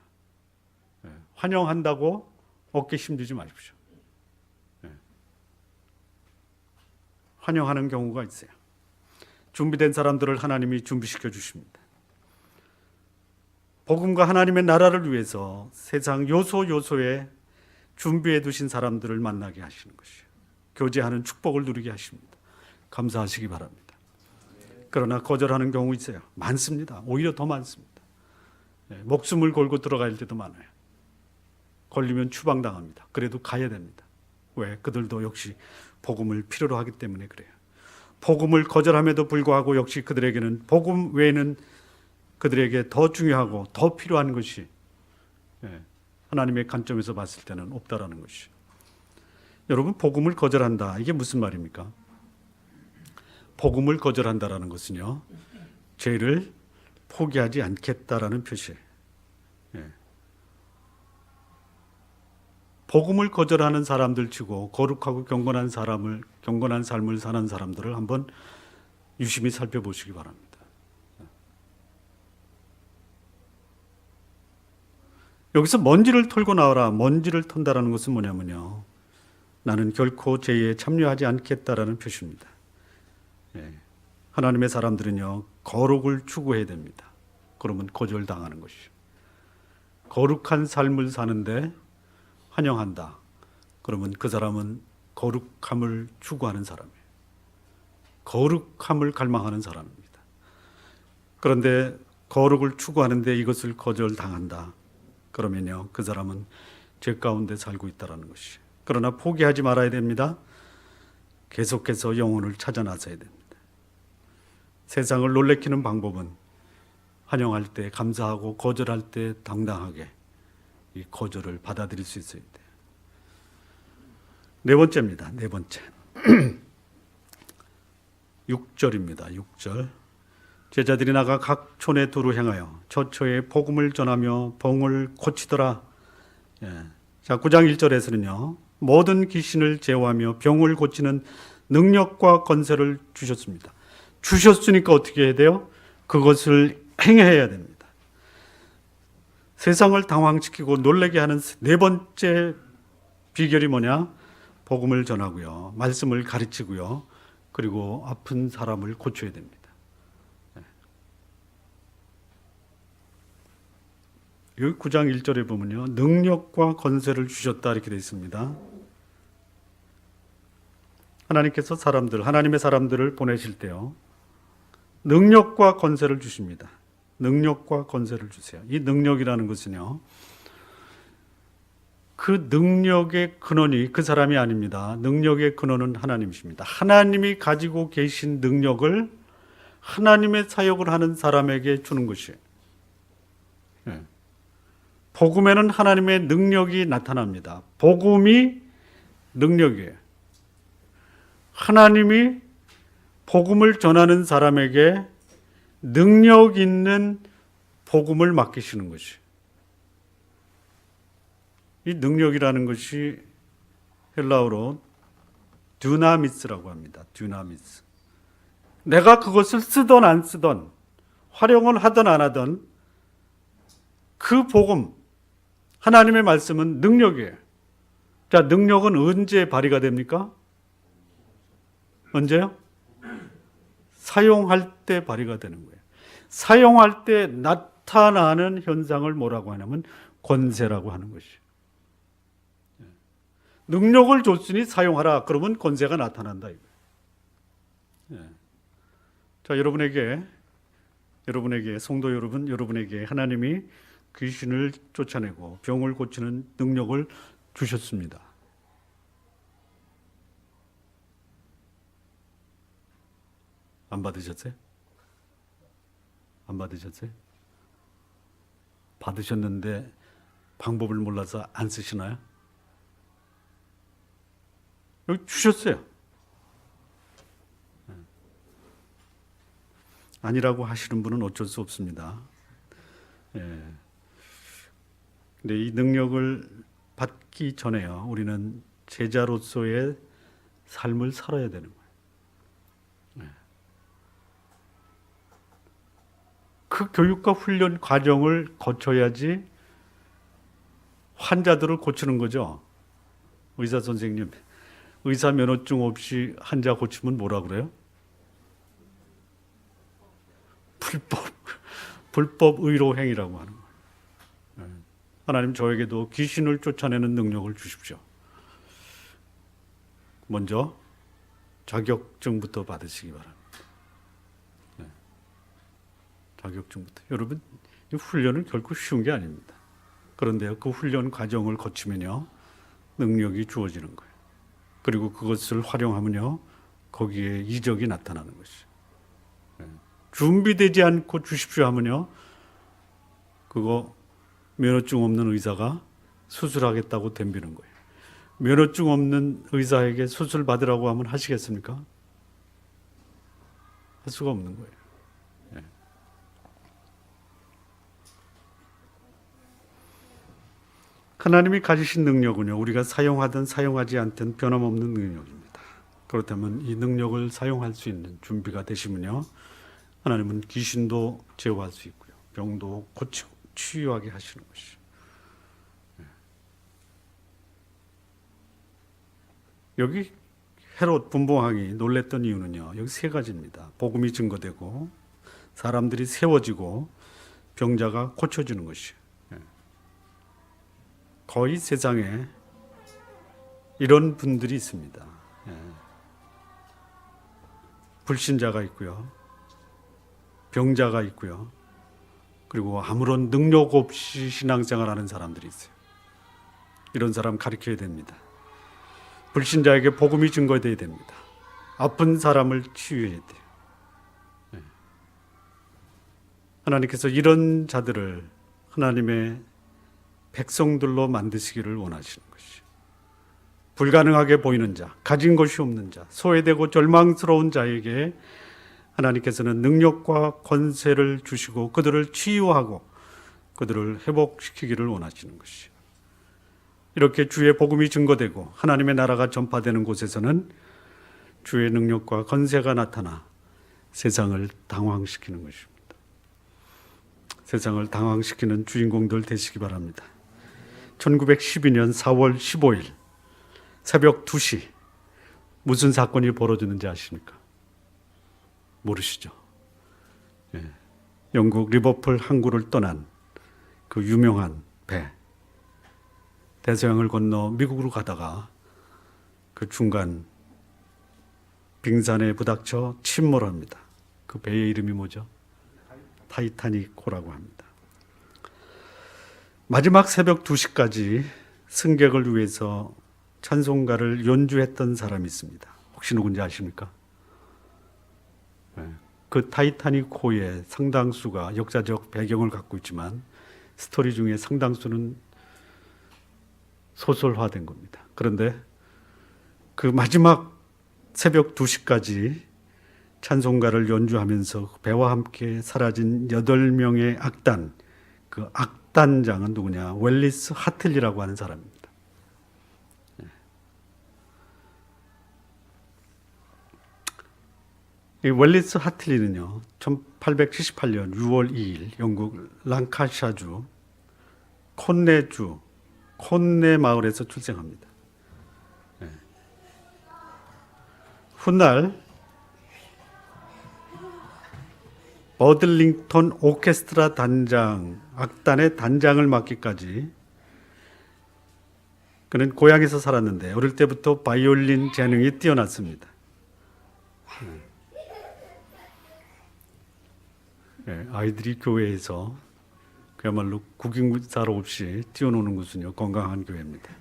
환영한다고 어깨 힘주지 마십시오. 환영하는 경우가 있어요. 준비된 사람들을 하나님이 준비시켜 주십니다. 복음과 하나님의 나라를 위해서 세상 요소요소에 준비해 두신 사람들을 만나게 하시는 것이에요. 교제하는 축복을 누리게 하십니다. 감사하시기 바랍니다. 그러나 거절하는 경우 있어요. 많습니다. 오히려 더 많습니다. 목숨을 걸고 들어갈 때도 많아요. 걸리면 추방당합니다. 그래도 가야 됩니다. 왜? 그들도 역시 복음을 필요로 하기 때문에 그래요. 복음을 거절함에도 불구하고 역시 그들에게는 복음 외에는 그들에게 더 중요하고 더 필요한 것이 하나님의 관점에서 봤을 때는 없다라는 것이. 여러분, 복음을 거절한다. 이게 무슨 말입니까? 복음을 거절한다라는 것은요, 죄를 포기하지 않겠다라는 표시예요. 복음을 거절하는 사람들 치고 거룩하고 경건한 삶을 사는 사람들을 한번 유심히 살펴보시기 바랍니다. 여기서 먼지를 털고 나와라. 먼지를 턴다라는 것은 뭐냐면요, 나는 결코 죄에 참여하지 않겠다라는 표시입니다. 하나님의 사람들은요, 거룩을 추구해야 됩니다. 그러면 거절당하는 것이죠. 거룩한 삶을 사는데 환영한다. 그러면 그 사람은 거룩함을 추구하는 사람이에요. 거룩함을 갈망하는 사람입니다. 그런데 거룩을 추구하는데 이것을 거절당한다. 그러면요, 그 사람은 죄 가운데 살고 있다는 것이. 그러나 포기하지 말아야 됩니다. 계속해서 영혼을 찾아 나서야 됩니다. 세상을 놀래키는 방법은 환영할 때 감사하고 거절할 때 당당하게 이 거절을 받아들일 수 있어야 돼요. 네 번째입니다. 네 번째. 6절입니다. 6절. 제자들이 나가 각 촌에 두루 행하여 처처에 복음을 전하며 병을 고치더라. 자, 9장 1절에서는요, 모든 귀신을 제어하며 병을 고치는 능력과 권세를 주셨습니다. 주셨으니까 어떻게 해야 돼요? 그것을 행해야 됩니다. 세상을 당황시키고 놀라게 하는 네 번째 비결이 뭐냐? 복음을 전하고요, 말씀을 가르치고요, 그리고 아픈 사람을 고쳐야 됩니다. 여기 9장 1절에 보면요, 능력과 권세를 주셨다 이렇게 되어 있습니다. 하나님께서 하나님의 사람들을 보내실 때요, 능력과 권세를 주십니다. 능력과 권세를 주세요. 이 능력이라는 것은요, 그 능력의 근원이 그 사람이 아닙니다. 능력의 근원은 하나님이십니다. 하나님이 가지고 계신 능력을 하나님의 사역을 하는 사람에게 주는 것이에요. 복음에는 하나님의 능력이 나타납니다. 복음이 능력이에요. 하나님이 복음을 전하는 사람에게 능력 있는 복음을 맡기시는 것이. 이 능력이라는 것이 헬라어로 듀나미스라고 합니다. 듀나미스. 내가 그것을 쓰던 안 쓰던, 활용을 하든 안 하든 그 복음, 하나님의 말씀은 능력이에요. 자, 능력은 언제 발휘가 됩니까? 언제요? 사용할 때 발휘가 되는 거예요. 사용할 때 나타나는 현상을 뭐라고 하냐면 권세라고 하는 것이에요. 능력을 줬으니 사용하라. 그러면 권세가 나타난다 이거예요. 자, 여러분에게 성도 여러분, 여러분에게 하나님이 귀신을 쫓아내고 병을 고치는 능력을 주셨습니다. 안 받으셨어요? 안 받으셨어요? 받으셨는데 방법을 몰라서 안 쓰시나요? 여기 주셨어요. 아니라고 하시는 분은 어쩔 수 없습니다. 예. 근데 이 능력을 받기 전에요, 우리는 제자로서의 삶을 살아야 되는 거예요. 예. 그 교육과 훈련 과정을 거쳐야지 환자들을 고치는 거죠. 의사 선생님, 의사 면허증 없이 환자 고치면 뭐라 그래요? 불법 의로 행위라고 하는 거예요. 하나님 저에게도 귀신을 쫓아내는 능력을 주십시오. 먼저 자격증부터 받으시기 바랍니다. 자격증부터. 여러분, 이 훈련은 결코 쉬운 게 아닙니다. 그런데요, 그 훈련 과정을 거치면요, 능력이 주어지는 거예요. 그리고 그것을 활용하면요, 거기에 이적이 나타나는 것이죠. 준비되지 않고 주십시오 하면요, 그거 면허증 없는 의사가 수술하겠다고 덤비는 거예요. 면허증 없는 의사에게 수술 받으라고 하면 하시겠습니까? 할 수가 없는 거예요. 예. 하나님이 가지신 능력은요, 우리가 사용하든 사용하지 않든 변함없는 능력입니다. 그렇다면 이 능력을 사용할 수 있는 준비가 되시면요, 하나님은 귀신도 제어할 수 있고요, 병도 고치고 치유하게 하시는 것이죠. 여기 헤롯 분봉왕이 놀랬던 이유는요, 여기 세 가지입니다. 복음이 증거되고 사람들이 세워지고 병자가 고쳐지는 것이에요. 거의 세상에 이런 분들이 있습니다. 불신자가 있고요, 병자가 있고요, 그리고 아무런 능력 없이 신앙생활하는 사람들이 있어요. 이런 사람 가르쳐야 됩니다. 불신자에게 복음이 증거되어야 됩니다. 아픈 사람을 치유해야 돼요. 하나님께서 이런 자들을 하나님의 백성들로 만드시기를 원하시는 것이죠. 불가능하게 보이는 자, 가진 것이 없는 자, 소외되고 절망스러운 자에게 하나님께서는 능력과 권세를 주시고 그들을 치유하고 그들을 회복시키기를 원하시는 것이죠. 이렇게 주의 복음이 증거되고 하나님의 나라가 전파되는 곳에서는 주의 능력과 권세가 나타나 세상을 당황시키는 것입니다. 세상을 당황시키는 주인공들 되시기 바랍니다. 1912년 4월 15일 새벽 2시 무슨 사건이 벌어지는지 아십니까? 모르시죠? 예. 영국 리버풀 항구를 떠난 그 유명한 배, 대서양을 건너 미국으로 가다가 그 중간 빙산에 부닥쳐 침몰합니다. 그 배의 이름이 뭐죠? 타이타닉호라고 합니다. 마지막 새벽 2시까지 승객을 위해서 찬송가를 연주했던 사람이 있습니다. 혹시 누군지 아십니까? 그 타이타닉호의 상당수가 역사적 배경을 갖고 있지만 스토리 중에 상당수는 소설화된 겁니다. 그런데 그 마지막 새벽 2시까지 찬송가를 연주하면서 배와 함께 사라진 8명의 악단, 그 악단장은 누구냐? 웰리스 하틀리라고 하는 사람입니다. 이 웰리스 하틀리는요, 1878년 6월 2일 영국 랑카샤주 콘네 마을에서 출생합니다. 훗날 버들링턴 오케스트라 단장, 악단의 단장을 맡기까지 그는 고향에서 살았는데 어릴 때부터 바이올린 재능이 뛰어났습니다. 아이들이 교회에서 그야말로 국인사로 없이 뛰어노는 것은요 건강한 교회입니다.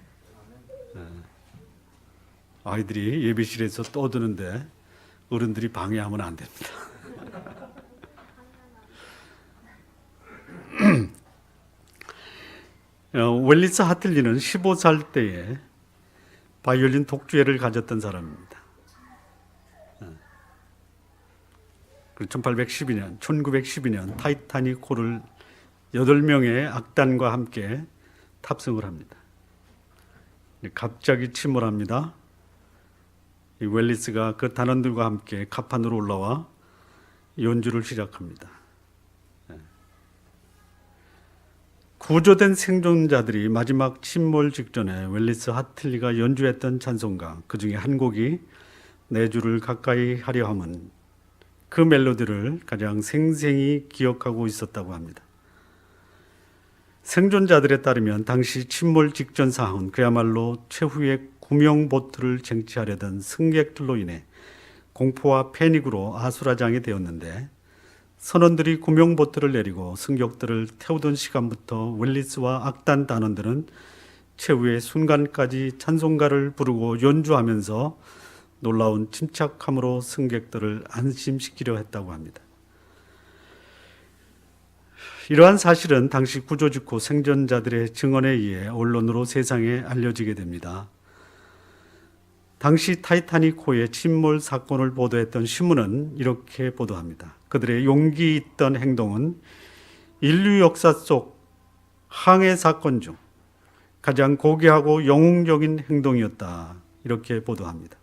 아이들이 예배실에서 떠드는데 어른들이 방해하면 안 됩니다. 웰리스 하틀리는 15살 때에 바이올린 독주회를 가졌던 사람입니다. 1912년 타이타닉 호를 8명의 악단과 함께 탑승을 합니다. 갑자기 침몰합니다. 웰리스가 그 단원들과 함께 갑판으로 올라와 연주를 시작합니다. 구조된 생존자들이 마지막 침몰 직전에 웰리스 하틀리가 연주했던 찬송가, 그 중에 한 곡이 내 주를 가까이 하려 함은, 그 멜로디를 가장 생생히 기억하고 있었다고 합니다. 생존자들에 따르면 당시 침몰 직전 상황은 그야말로 최후의 구명보트를 쟁취하려던 승객들로 인해 공포와 패닉으로 아수라장이 되었는데, 선원들이 구명보트를 내리고 승객들을 태우던 시간부터 웰리스와 악단 단원들은 최후의 순간까지 찬송가를 부르고 연주하면서 놀라운 침착함으로 승객들을 안심시키려 했다고 합니다. 이러한 사실은 당시 구조 직후 생존자들의 증언에 의해 언론으로 세상에 알려지게 됩니다. 당시 타이타닉호의 침몰 사건을 보도했던 신문은 이렇게 보도합니다. 그들의 용기 있던 행동은 인류 역사 속 항해 사건 중 가장 고귀하고 영웅적인 행동이었다. 이렇게 보도합니다.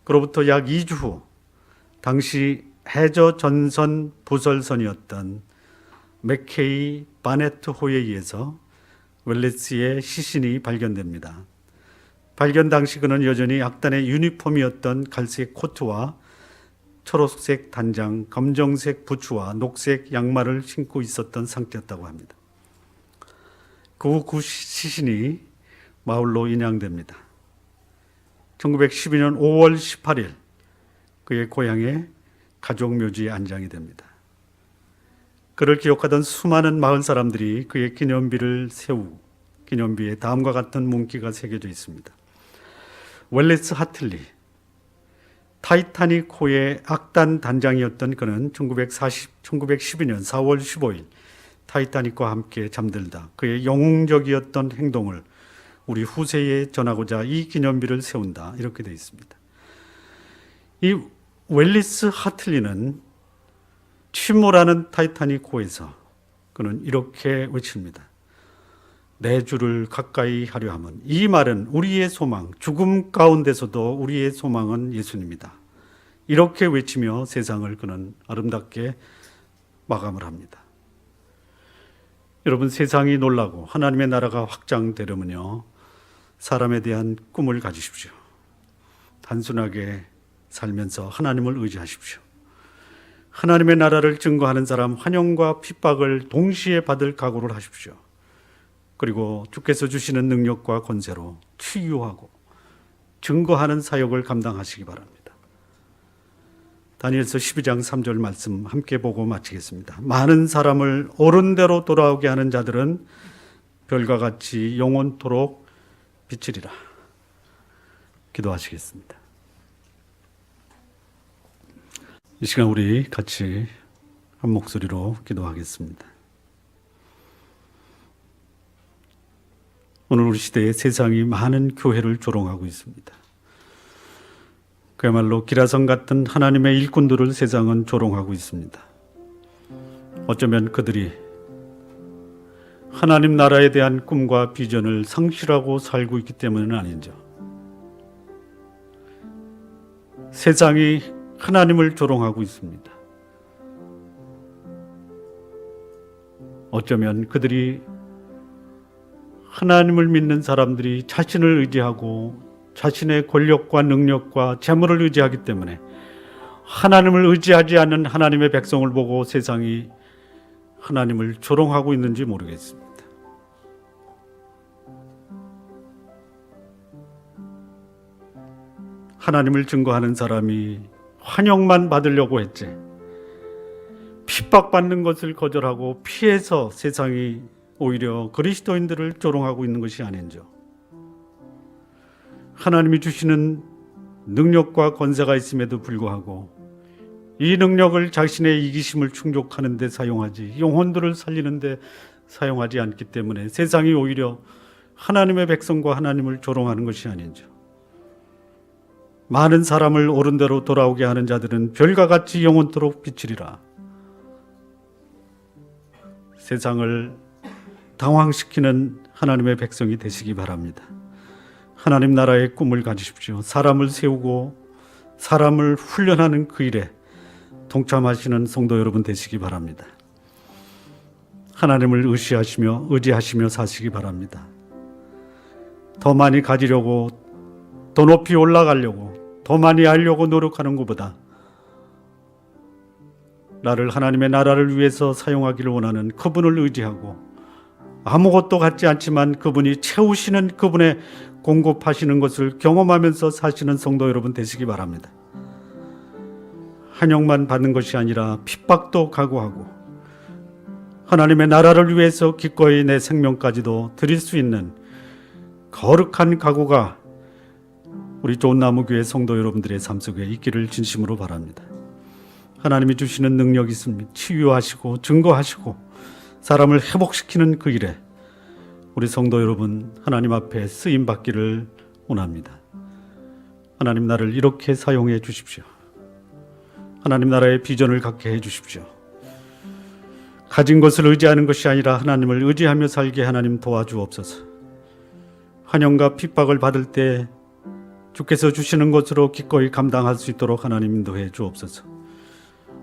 그로부터 약 2주 후 당시 해저 전선 부설선이었던 맥케이 바네트호에 의해서 웰리스의 시신이 발견됩니다. 발견 당시 그는 여전히 악단의 유니폼이었던 갈색 코트와 초록색 단장, 검정색 부츠와 녹색 양말을 신고 있었던 상태였다고 합니다. 그 후 그 시신이 마을로 인양됩니다. 1912년 5월 18일 그의 고향에 가족묘지에 안장이 됩니다. 그를 기억하던 수많은 마을 사람들이 그의 기념비를 세우고 기념비에 다음과 같은 문구가 새겨져 있습니다. 웰리스 하틀리, 타이타닉호의 악단 단장이었던 그는 1912년 4월 15일 타이타닉과 함께 잠들다 그의 영웅적이었던 행동을 우리 후세에 전하고자 이 기념비를 세운다. 이렇게 되어 있습니다. 이 웰리스 하틀리는 침몰하는 타이타닉호에서 그는 이렇게 외칩니다. 내 주를 가까이 하려 함은, 이 말은 우리의 소망, 죽음 가운데서도 우리의 소망은 예수님이다. 이렇게 외치며 세상을 그는 아름답게 마감을 합니다. 여러분, 세상이 놀라고 하나님의 나라가 확장되려면요, 사람에 대한 꿈을 가지십시오. 단순하게 살면서 하나님을 의지하십시오. 하나님의 나라를 증거하는 사람, 환영과 핍박을 동시에 받을 각오를 하십시오. 그리고 주께서 주시는 능력과 권세로 치유하고 증거하는 사역을 감당하시기 바랍니다. 다니엘서 12장 3절 말씀 함께 보고 마치겠습니다. 많은 사람을 옳은 대로 돌아오게 하는 자들은 별과 같이 영원토록 비치리라. 기도하시겠습니다. 이 시간 우리 같이 한 목소리로 기도하겠습니다. 오늘 우리 시대에 세상이 많은 교회를 조롱하고 있습니다. 그야말로 기라성 같은 하나님의 일꾼들을 세상은 조롱하고 있습니다. 어쩌면 그들이 하나님 나라에 대한 꿈과 비전을 상실하고 살고 있기 때문은 아닌지. 세상이 하나님을 조롱하고 있습니다. 어쩌면 그들이 하나님을 믿는 사람들이 자신을 의지하고 자신의 권력과 능력과 재물을 의지하기 때문에 하나님을 의지하지 않는 하나님의 백성을 보고 세상이 하나님을 조롱하고 있는지 모르겠습니다. 하나님을 증거하는 사람이 환영만 받으려고 했지, 핍박받는 것을 거절하고 피해서 세상이 오히려 그리스도인들을 조롱하고 있는 것이 아닌지요. 하나님이 주시는 능력과 권세가 있음에도 불구하고 이 능력을 자신의 이기심을 충족하는 데 사용하지 영혼들을 살리는 데 사용하지 않기 때문에 세상이 오히려 하나님의 백성과 하나님을 조롱하는 것이 아닌지요. 많은 사람을 옳은 대로 돌아오게 하는 자들은 별과 같이 영원토록 비치리라. 세상을 당황시키는 하나님의 백성이 되시기 바랍니다. 하나님 나라의 꿈을 가지십시오. 사람을 세우고 사람을 훈련하는 그 일에 동참하시는 성도 여러분 되시기 바랍니다. 하나님을 의지하시며 사시기 바랍니다. 더 많이 가지려고, 더 높이 올라가려고, 더 많이 알려고 노력하는 것보다 나를 하나님의 나라를 위해서 사용하기를 원하는 그분을 의지하고 아무것도 같지 않지만 그분이 채우시는, 그분의 공급하시는 것을 경험하면서 사시는 성도 여러분 되시기 바랍니다. 한영만 받는 것이 아니라 핍박도 각오하고 하나님의 나라를 위해서 기꺼이 내 생명까지도 드릴 수 있는 거룩한 각오가 우리 좋은 나무교회 성도 여러분들의 삶 속에 있기를 진심으로 바랍니다. 하나님이 주시는 능력이 있습니다. 치유하시고 증거하시고 사람을 회복시키는 그 일에 우리 성도 여러분 하나님 앞에 쓰임 받기를 원합니다. 하나님 나를 이렇게 사용해 주십시오. 하나님 나라의 비전을 갖게 해 주십시오. 가진 것을 의지하는 것이 아니라 하나님을 의지하며 살게 하나님 도와주옵소서. 환영과 핍박을 받을 때 주께서 주시는 것으로 기꺼이 감당할 수 있도록 하나님 인도해 주옵소서.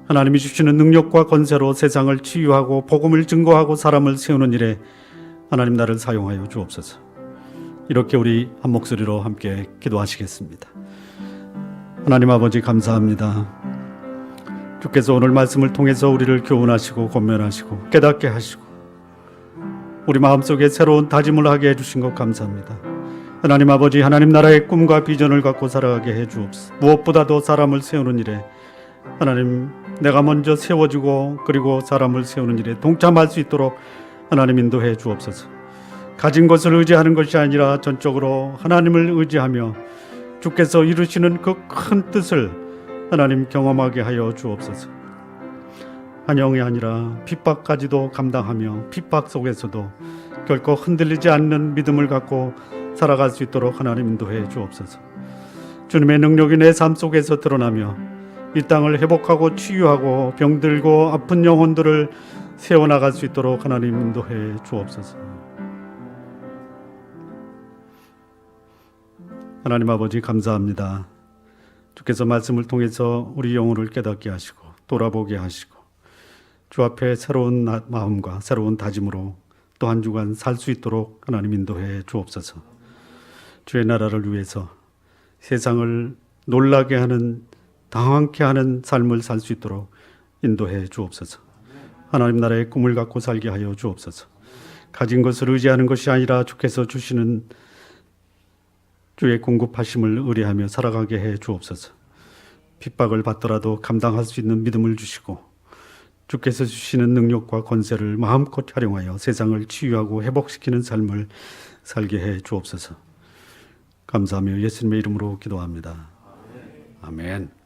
하나님이 주시는 능력과 권세로 세상을 치유하고 복음을 증거하고 사람을 세우는 일에 하나님 나를 사용하여 주옵소서. 이렇게 우리 한 목소리로 함께 기도하시겠습니다. 하나님 아버지 감사합니다. 주께서 오늘 말씀을 통해서 우리를 교훈하시고 권면하시고 깨닫게 하시고 우리 마음속에 새로운 다짐을 하게 해주신 것 감사합니다. 하나님 아버지, 하나님 나라의 꿈과 비전을 갖고 살아가게 해주옵소서. 무엇보다도 사람을 세우는 일에 하나님 내가 먼저 세워지고 그리고 사람을 세우는 일에 동참할 수 있도록 하나님 인도해 주옵소서. 가진 것을 의지하는 것이 아니라 전적으로 하나님을 의지하며 주께서 이루시는 그 큰 뜻을 하나님 경험하게 하여 주옵소서. 한영이 아니라 핍박까지도 감당하며 핍박 속에서도 결코 흔들리지 않는 믿음을 갖고 살아갈 수 있도록 하나님 인도해 주옵소서. 주님의 능력이 내 삶 속에서 드러나며 이 땅을 회복하고 치유하고 병들고 아픈 영혼들을 세워나갈 수 있도록 하나님 인도해 주옵소서. 하나님 아버지 감사합니다. 주께서 말씀을 통해서 우리 영혼을 깨닫게 하시고 돌아보게 하시고 주 앞에 새로운 마음과 새로운 다짐으로 또 한 주간 살 수 있도록 하나님 인도해 주옵소서. 주의 나라를 위해서 세상을 놀라게 하는, 당황케 하는 삶을 살 수 있도록 인도해 주옵소서. 하나님 나라의 꿈을 갖고 살게 하여 주옵소서. 가진 것을 의지하는 것이 아니라 주께서 주시는 주의 공급하심을 의뢰하며 살아가게 해 주옵소서. 핍박을 받더라도 감당할 수 있는 믿음을 주시고 주께서 주시는 능력과 권세를 마음껏 활용하여 세상을 치유하고 회복시키는 삶을 살게 해 주옵소서. 감사하며 예수님의 이름으로 기도합니다. 아멘.